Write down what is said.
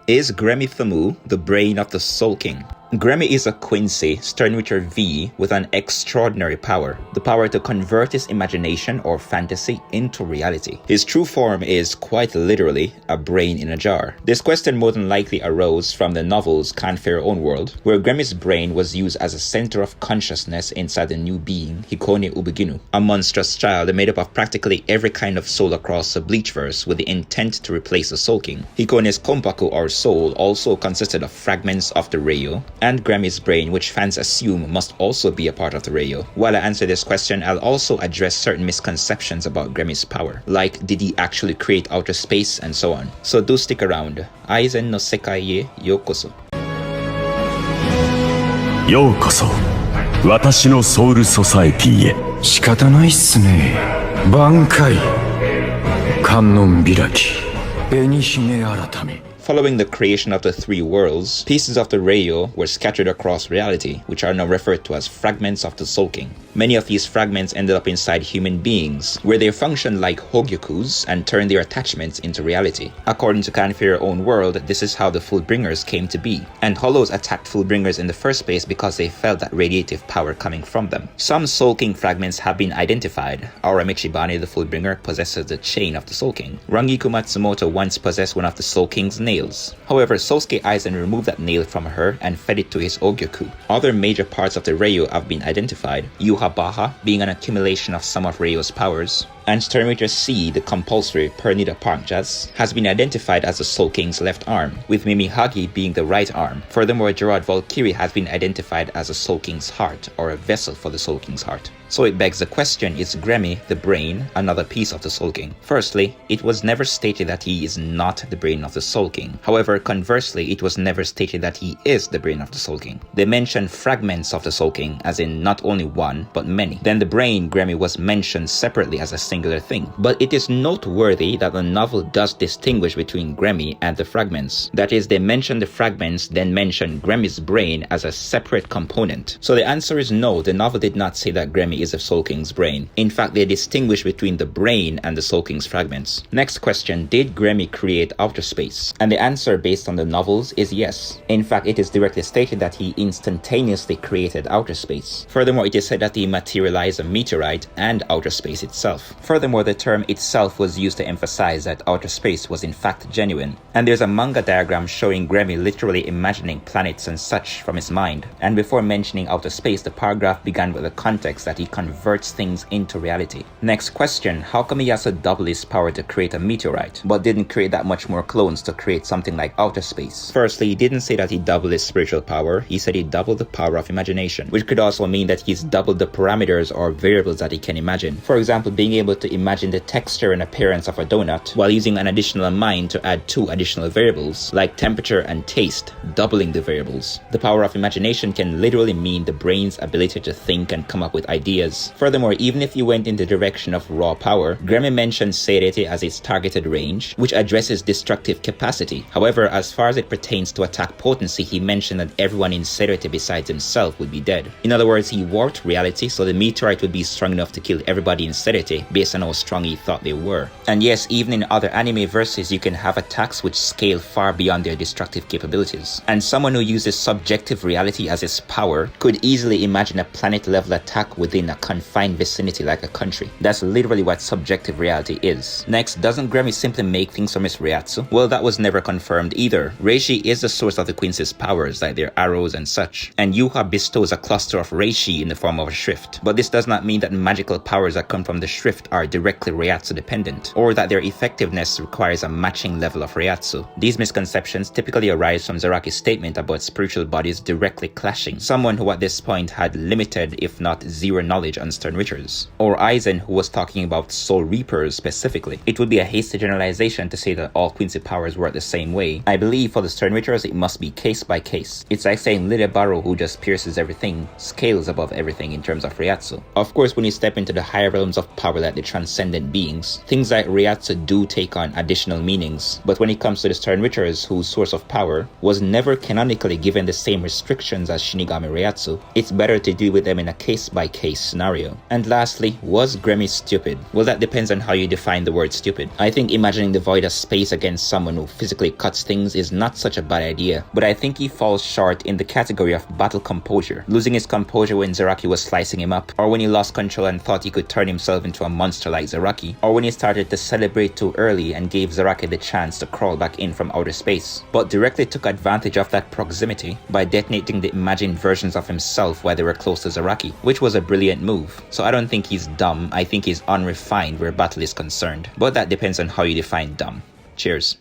Is Gremmy the brain of the Soul King? Gremmy is a Quincy, Sternritter V, with an extraordinary power, the power to convert his imagination or fantasy into reality. His true form is, quite literally, a brain in a jar. This question more than likely arose from the novels Can't Fear Your Own World, where Gremmy's brain was used as a center of consciousness inside the new being, Hikone Ubiginu, a monstrous child made up of practically every kind of soul across the Bleachverse with the intent to replace the Soul King. Hikone's Kompaku or soul also consisted of fragments of the Reio, and Gremmy's brain, which fans assume must also be a part of the Reio. While I answer this question, I'll also address certain misconceptions about Gremmy's power, like did he actually create outer space and so on. So do stick around. Aizen no sekai e yokoso. Yokoso. Watashi no soul society e. 仕方ないっすね。挽回。観音開き。紅姫改め。 Following the creation of the three worlds, pieces of the Reio were scattered across reality, which are now referred to as fragments of the Soul King. Many of these fragments ended up inside human beings, where they functioned like Hogyokus and turned their attachments into reality. According to Can't Fear Your Own World, this is how the Fullbringers came to be, and Hollows attacked Fullbringers in the first place because they felt that radiative power coming from them. Some Soul King fragments have been identified. Aura Michibane, the Fullbringer, possesses the chain of the Soul King. Rangiku Matsumoto once possessed one of the Soul King's nails. However, Sosuke Aizen removed that nail from her and fed it to his Ogyoku. Other major parts of the Reio have been identified, Yuha Baha being an accumulation of some of Reio's powers, and Sternritter C, the compulsory per Nida Parkjas, has been identified as the Soul King's left arm, with Mimihagi being the right arm. Furthermore, Gerard Valkyrie has been identified as the Soul King's heart, or a vessel for the Soul King's heart. So it begs the question, is Gremmy, the brain, another piece of the Soul King? Firstly, it was never stated that he is not the brain of the Soul King. However, conversely, it was never stated that he is the brain of the Soul King. They mention fragments of the Soul King, as in not only one, but many. Then the brain, Gremmy, was mentioned separately as a singular thing. But it is noteworthy that the novel does distinguish between Gremmy and the fragments. That is, they mention the fragments, then mention Gremmy's brain as a separate component. So the answer is no, the novel did not say that Gremmy is the Soul King's brain. In fact, they distinguish between the brain and the Soul King's fragments. Next question, did Gremmy create outer space? And the answer based on the novels is yes. In fact, it is directly stated that he instantaneously created outer space. Furthermore, it is said that he materialized a meteorite and outer space itself. Furthermore, the term itself was used to emphasize that outer space was in fact genuine. And there's a manga diagram showing Gremmy literally imagining planets and such from his mind. And before mentioning outer space, the paragraph began with the context that he converts things into reality. Next question, how come he has to double his power to create a meteorite, but didn't create that much more clones to create something like outer space? Firstly, he didn't say that he doubled his spiritual power, he said he doubled the power of imagination, which could also mean that he's doubled the parameters or variables that he can imagine. For example, being able to imagine the texture and appearance of a donut while using an additional mind to add 2 additional variables, like temperature and taste, doubling the variables. The power of imagination can literally mean the brain's ability to think and come up with ideas. Furthermore, even if you went in the direction of raw power, Gremmy mentions Seirete as its targeted range, which addresses destructive capacity. However, as far as it pertains to attack potency, he mentioned that everyone in Seirete besides himself would be dead. In other words, he warped reality so the meteorite would be strong enough to kill everybody in Seirete based on how strong he thought they were. And yes, even in other anime verses, you can have attacks which scale far beyond their destructive capabilities. And someone who uses subjective reality as his power could easily imagine a planet-level attack within a confined vicinity like a country. That's literally what subjective reality is. Next, doesn't Gremmy simply make things from his Reiatsu? Well, that was never confirmed either. Rishi is the source of the Quincy's powers, like their arrows and such, and Yuha bestows a cluster of Reishi in the form of a shrift. But this does not mean that magical powers that come from the shrift are directly Reiatsu dependent, or that their effectiveness requires a matching level of Reiatsu. These misconceptions typically arise from Zaraki's statement about spiritual bodies directly clashing, someone who at this point had limited, if not zero knowledge on Sternritters, or Aizen, who was talking about Soul Reapers specifically. It would be a hasty generalization to say that all Quincy powers work the same way. I believe for the Sternritters it must be case by case. It's like saying Lidebaru, who just pierces everything, scales above everything in terms of Reiatsu. Of course, when you step into the higher realms of power like the transcendent beings. Things like Reiatsu do take on additional meanings, but when it comes to the Stern Witchers, whose source of power was never canonically given the same restrictions as Shinigami Reiatsu, it's better to deal with them in a case-by-case scenario. And lastly, was Gremmy stupid? Well, that depends on how you define the word stupid. I think imagining the void as space against someone who physically cuts things is not such a bad idea, but I think he falls short in the category of battle composure, losing his composure when Zaraki was slicing him up, or when he lost control and thought he could turn himself into a monster like Zaraki, or when he started to celebrate too early and gave Zaraki the chance to crawl back in from outer space, but directly took advantage of that proximity by detonating the imagined versions of himself while they were close to Zaraki, which was a brilliant move. So I don't think he's dumb, I think he's unrefined where battle is concerned, but that depends on how you define dumb. Cheers.